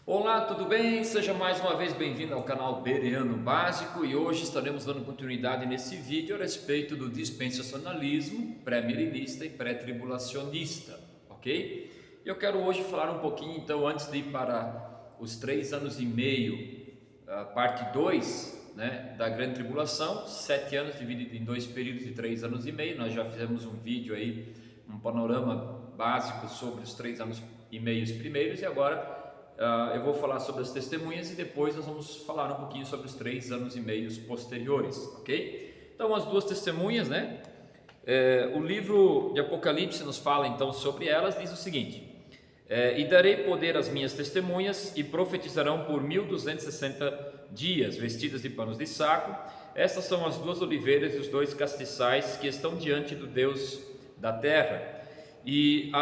Olá, tudo bem? Seja mais uma vez bem-vindo ao canal Bereano Básico e hoje estaremos dando continuidade nesse vídeo a respeito do dispensacionalismo pré-milenista e pré-tribulacionista, ok? Eu quero hoje falar um pouquinho, então, antes de ir para os 3 anos e meio, parte 2, né, da grande tribulação, 7 anos dividido em 2 períodos de 3 anos e meio. Nós já fizemos um vídeo aí, um panorama básico sobre os 3 anos e meio primeiros e agora eu vou falar sobre as testemunhas e depois nós vamos falar um pouquinho sobre os 3 anos e meio posteriores, ok? Então, as duas testemunhas, né? O livro de Apocalipse nos fala então sobre elas, diz o seguinte: e darei poder às minhas testemunhas e profetizarão por 1260 dias, vestidas de panos de saco. Estas são as duas oliveiras e os 2 castiçais que estão diante do Deus da terra. E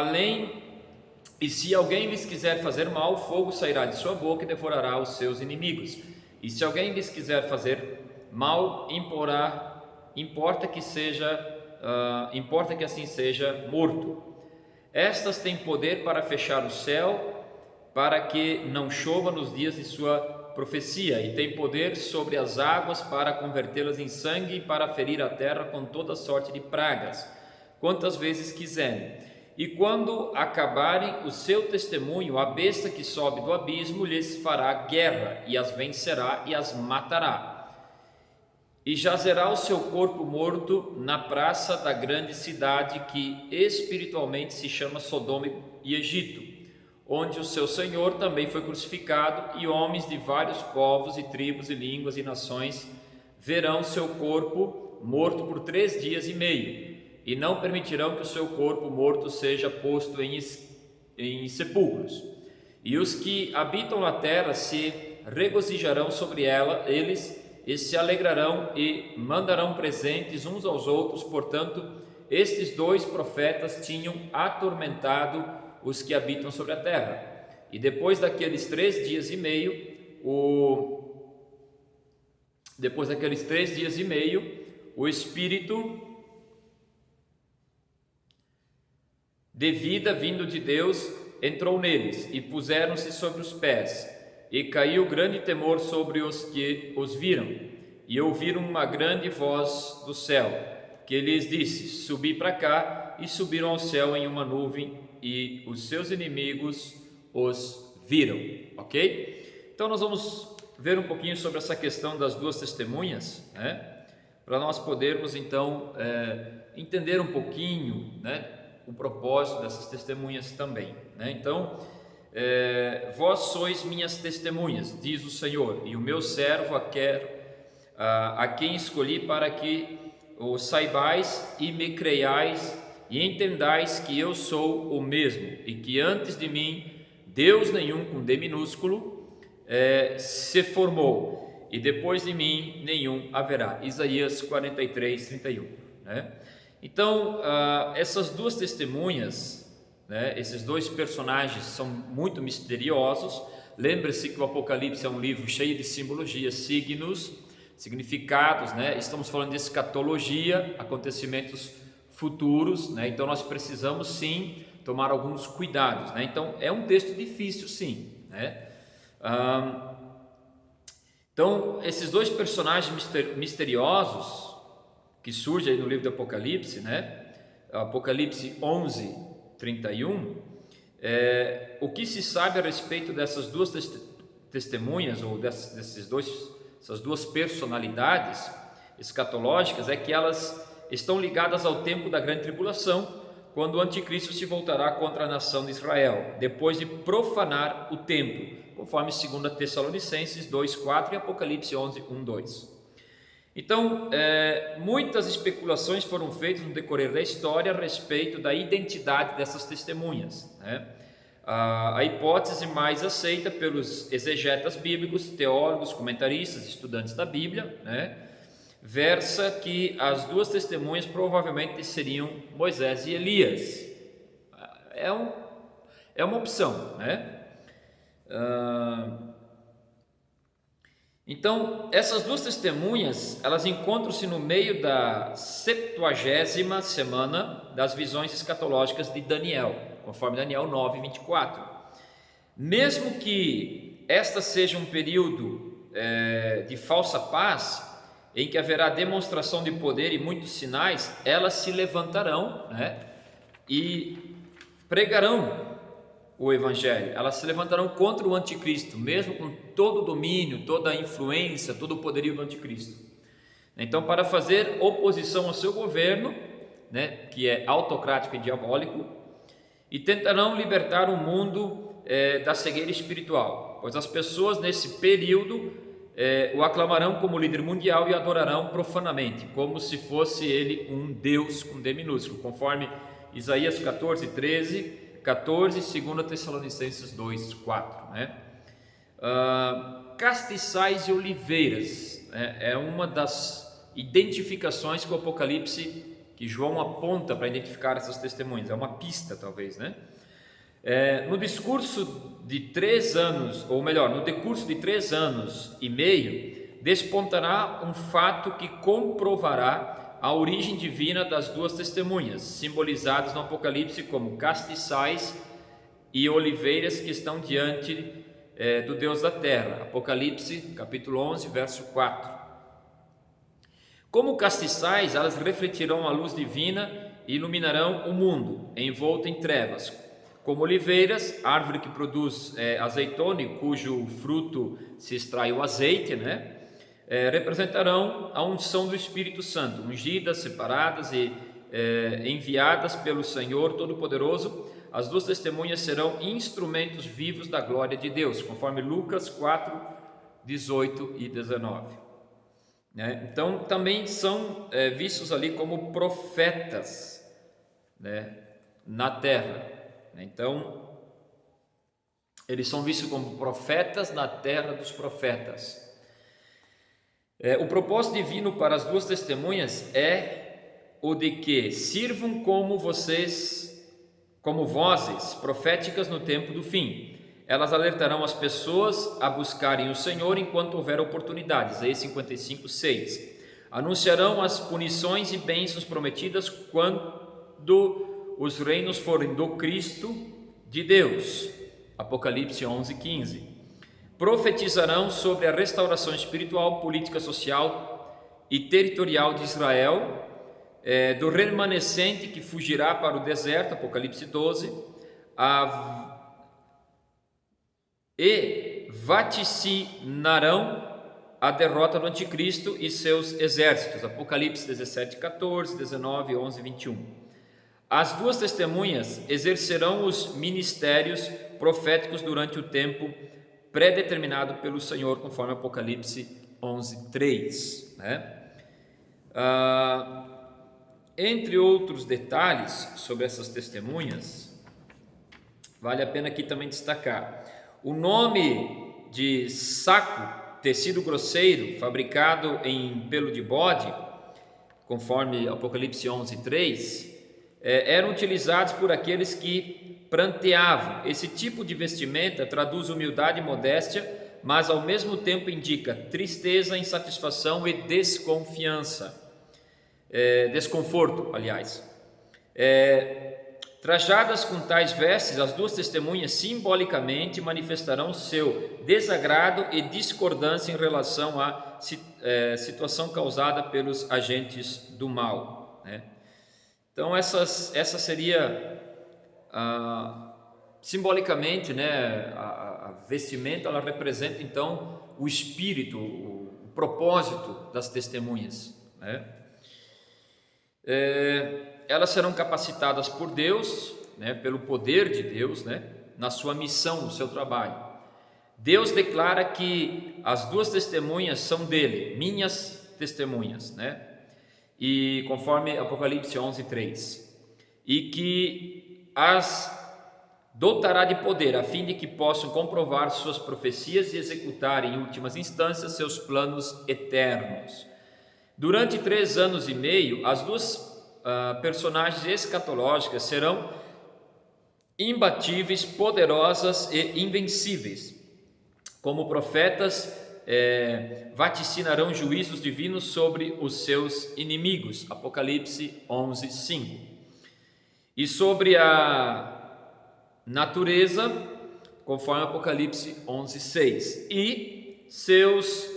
se alguém lhes quiser fazer mal, o fogo sairá de sua boca e devorará os seus inimigos. E se alguém lhes quiser fazer mal, importa que assim seja morto. Estas têm poder para fechar o céu, para que não chova nos dias de sua profecia, e têm poder sobre as águas para convertê-las em sangue e para ferir a terra com toda sorte de pragas, quantas vezes quiserem. E quando acabarem o seu testemunho, a besta que sobe do abismo lhes fará guerra, e as vencerá e as matará. E jazerá o seu corpo morto na praça da grande cidade, que espiritualmente se chama Sodoma e Egito, onde o seu Senhor também foi crucificado, e homens de vários povos e tribos e línguas e nações verão seu corpo morto por 3 dias e meio. E não permitirão que o seu corpo morto seja posto em sepulcros. E os que habitam na terra se regozijarão sobre ela, eles, e se alegrarão e mandarão presentes uns aos outros. Portanto, estes 2 profetas tinham atormentado os que habitam sobre a terra. E depois daqueles 3 dias e meio, o Espírito de vida vindo de Deus entrou neles, e puseram-se sobre os pés, e caiu grande temor sobre os que os viram, e ouviram uma grande voz do céu, que lhes disse: subi para cá, e subiram ao céu em uma nuvem, e os seus inimigos os viram, ok? Então nós vamos ver um pouquinho sobre essa questão das 2 testemunhas, né? Para nós podermos então entender um pouquinho, né, o propósito dessas testemunhas também, né? Então, vós sois minhas testemunhas, diz o Senhor, e o meu servo a quem escolhi, para que o saibais e me creiais e entendais que eu sou o mesmo, e que antes de mim Deus nenhum, com D minúsculo, se formou, e depois de mim nenhum haverá. Isaías 43, 31, né? Então, essas 2 testemunhas, né, esses 2 personagens são muito misteriosos. Lembre-se que o Apocalipse é um livro cheio de simbologia, signos, significados, né? Estamos falando de escatologia, acontecimentos futuros, né? Então nós precisamos sim tomar alguns cuidados, né? Então é um texto difícil, sim, né? Então esses 2 personagens misteriosos que surge aí no livro do Apocalipse, né? Apocalipse 11, 31, o que se sabe a respeito dessas 2 testemunhas, ou essas 2 personalidades escatológicas, é que elas estão ligadas ao tempo da grande tribulação, quando o anticristo se voltará contra a nação de Israel, depois de profanar o templo, conforme 2 Tessalonicenses 2:4 e Apocalipse 11, 1, 2. Então, muitas especulações foram feitas no decorrer da história a respeito da identidade dessas testemunhas, né? A hipótese mais aceita pelos exegetas bíblicos, teólogos, comentaristas, estudantes da Bíblia, né, versa que as 2 testemunhas provavelmente seriam Moisés e Elias. É uma opção, né? Então, essas 2 testemunhas, elas encontram-se no meio da 70ª semana das visões escatológicas de Daniel, conforme Daniel 9, 24. Mesmo que esta seja um período de falsa paz, em que haverá demonstração de poder e muitos sinais, elas se levantarão, né, e pregarão o Evangelho. Elas se levantarão contra o anticristo, mesmo com todo o domínio, toda a influência, todo o poderio do anticristo. Então, para fazer oposição ao seu governo, né, que é autocrático e diabólico, e tentarão libertar o mundo da cegueira espiritual, pois as pessoas nesse período o aclamarão como líder mundial e adorarão profanamente, como se fosse ele um Deus com D minúsculo, conforme Isaías 14, 13, 14, 2 Tessalonicenses 2, 4, né? Castiçais e oliveiras, né, é uma das identificações que o Apocalipse, que João aponta para identificar essas testemunhas, é uma pista talvez, né? No discurso de 3 anos, ou melhor, no decurso de 3 anos e meio, despontará um fato que comprovará a origem divina das duas testemunhas, simbolizadas no Apocalipse como castiçais e oliveiras que estão diante do Deus da terra. Apocalipse, capítulo 11, verso 4. Como castiçais, elas refletirão a luz divina e iluminarão o mundo, envolto em trevas. Como oliveiras, árvore que produz azeitona, cujo fruto se extrai o azeite, né? Representarão a unção do Espírito Santo, ungidas, separadas e enviadas pelo Senhor Todo-Poderoso. As duas testemunhas serão instrumentos vivos da glória de Deus, conforme Lucas 4, 18 e 19. Né? Então, também são vistos ali como profetas, né, na terra. Então, eles são vistos como profetas na terra dos profetas. O propósito divino para as duas testemunhas é o de que sirvam como vozes proféticas no tempo do fim. Elas alertarão as pessoas a buscarem o Senhor enquanto houver oportunidades. Isaías 55, 6. Anunciarão as punições e bênçãos prometidas quando os reinos forem do Cristo de Deus. Apocalipse 11, 15. Profetizarão sobre a restauração espiritual, política, social e territorial de Israel, do remanescente que fugirá para o deserto, Apocalipse 12, e vaticinarão a derrota do anticristo e seus exércitos, Apocalipse 17, 14, 19, 11 e 21. As duas testemunhas exercerão os ministérios proféticos durante o tempo predeterminado pelo Senhor, conforme Apocalipse 11, 3, né? Entre outros detalhes sobre essas testemunhas, vale a pena aqui também destacar o nome de saco, tecido grosseiro, fabricado em pelo de bode, conforme Apocalipse 11, 3, eram utilizados por aqueles que pranteavam. Esse tipo de vestimenta traduz humildade e modéstia, mas ao mesmo tempo indica tristeza, insatisfação e desconforto, aliás. Trajadas com tais vestes, as duas testemunhas simbolicamente manifestarão seu desagrado e discordância em relação à situação causada pelos agentes do mal, né? Então essa seria simbolicamente, né, a vestimenta, ela representa então o espírito, o propósito das testemunhas, né? Elas serão capacitadas por Deus, né, pelo poder de Deus, né, na sua missão, no seu trabalho. Deus declara que as duas testemunhas são dele, minhas testemunhas, né? E conforme Apocalipse 11, 3, e que as dotará de poder, a fim de que possam comprovar suas profecias e executar em últimas instâncias seus planos eternos. Durante 3 anos e meio, as duas personagens escatológicas serão imbatíveis, poderosas e invencíveis. Como profetas, vaticinarão juízos divinos sobre os seus inimigos, Apocalipse 11, 5. E sobre a natureza, conforme Apocalipse 11:6. E seus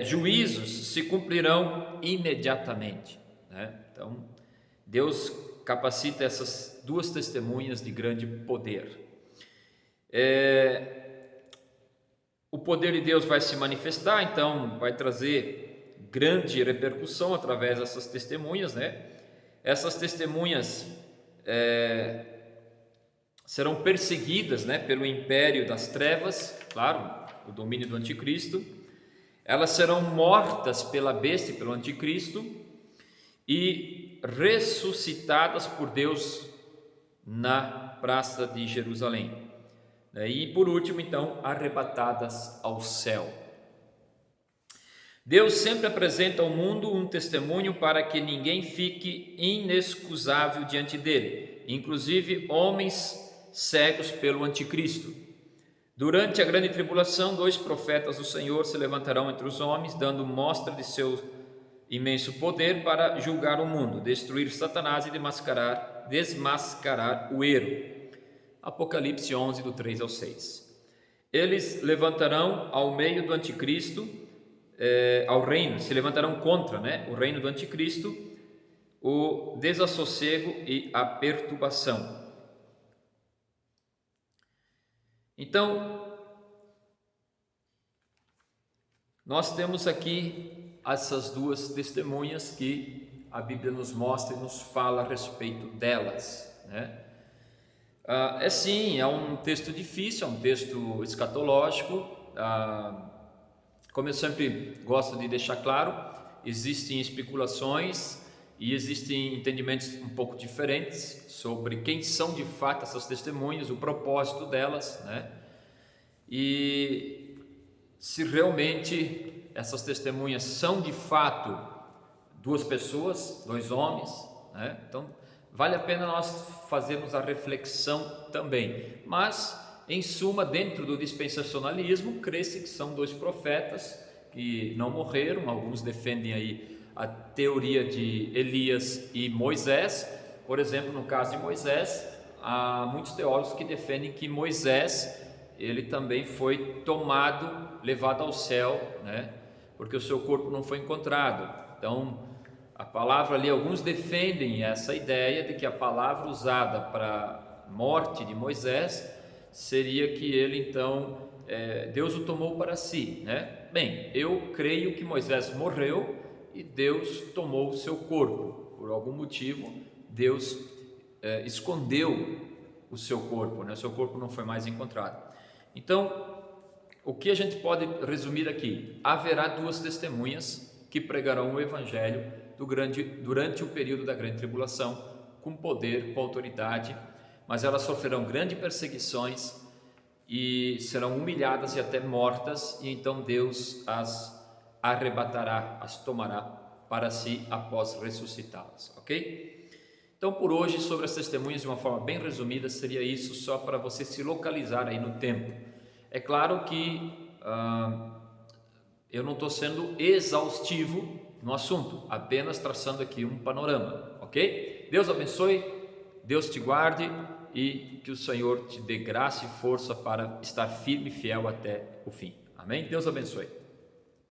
juízos se cumprirão imediatamente, né? Então, Deus capacita essas duas testemunhas de grande poder. O poder de Deus vai se manifestar, então vai trazer grande repercussão através dessas testemunhas, né? Essas testemunhas serão perseguidas, né, pelo império das trevas, claro, o domínio do anticristo. Elas serão mortas pela besta e pelo anticristo e ressuscitadas por Deus na praça de Jerusalém. E por último, então, arrebatadas ao céu. Deus sempre apresenta ao mundo um testemunho para que ninguém fique inexcusável diante dele, inclusive homens cegos pelo anticristo. Durante a grande tribulação, 2 profetas do Senhor se levantarão entre os homens, dando mostra de seu imenso poder para julgar o mundo, destruir Satanás e desmascarar o erro. Apocalipse 11, do 3 ao 6. Eles levantarão ao meio do anticristo, ao reino, se levantarão contra, né, o reino do anticristo, o desassossego e a perturbação. Então, nós temos aqui essas duas testemunhas que a Bíblia nos mostra e nos fala a respeito delas, né? Sim, é um texto difícil, é um texto escatológico. Como eu sempre gosto de deixar claro, existem especulações e existem entendimentos um pouco diferentes sobre quem são de fato essas testemunhas, o propósito delas, né? E se realmente essas testemunhas são de fato duas pessoas, dois homens, né? Então vale a pena nós fazermos a reflexão também. Mas, em suma, dentro do dispensacionalismo, crê-se que são 2 profetas que não morreram. Alguns defendem aí a teoria de Elias e Moisés. Por exemplo, no caso de Moisés, há muitos teólogos que defendem que Moisés, ele também foi tomado, levado ao céu, né? Porque o seu corpo não foi encontrado. Então, a palavra ali, alguns defendem essa ideia de que a palavra usada para a morte de Moisés seria que ele então, Deus o tomou para si, né? Bem, eu creio que Moisés morreu e Deus tomou o seu corpo. Por algum motivo, Deus escondeu o seu corpo, né? O seu corpo não foi mais encontrado. Então, o que a gente pode resumir aqui? Haverá 2 testemunhas que pregarão o evangelho durante o período da grande tribulação, com poder, com autoridade, mas elas sofrerão grandes perseguições e serão humilhadas e até mortas, e então Deus as arrebatará, as tomará para si após ressuscitá-las, ok? Então, por hoje, sobre as testemunhas, de uma forma bem resumida, seria isso, só para você se localizar aí no tempo. É claro que eu não estou sendo exaustivo no assunto, apenas traçando aqui um panorama, ok? Deus abençoe, Deus te guarde e que o Senhor te dê graça e força para estar firme e fiel até o fim. Amém? Deus abençoe.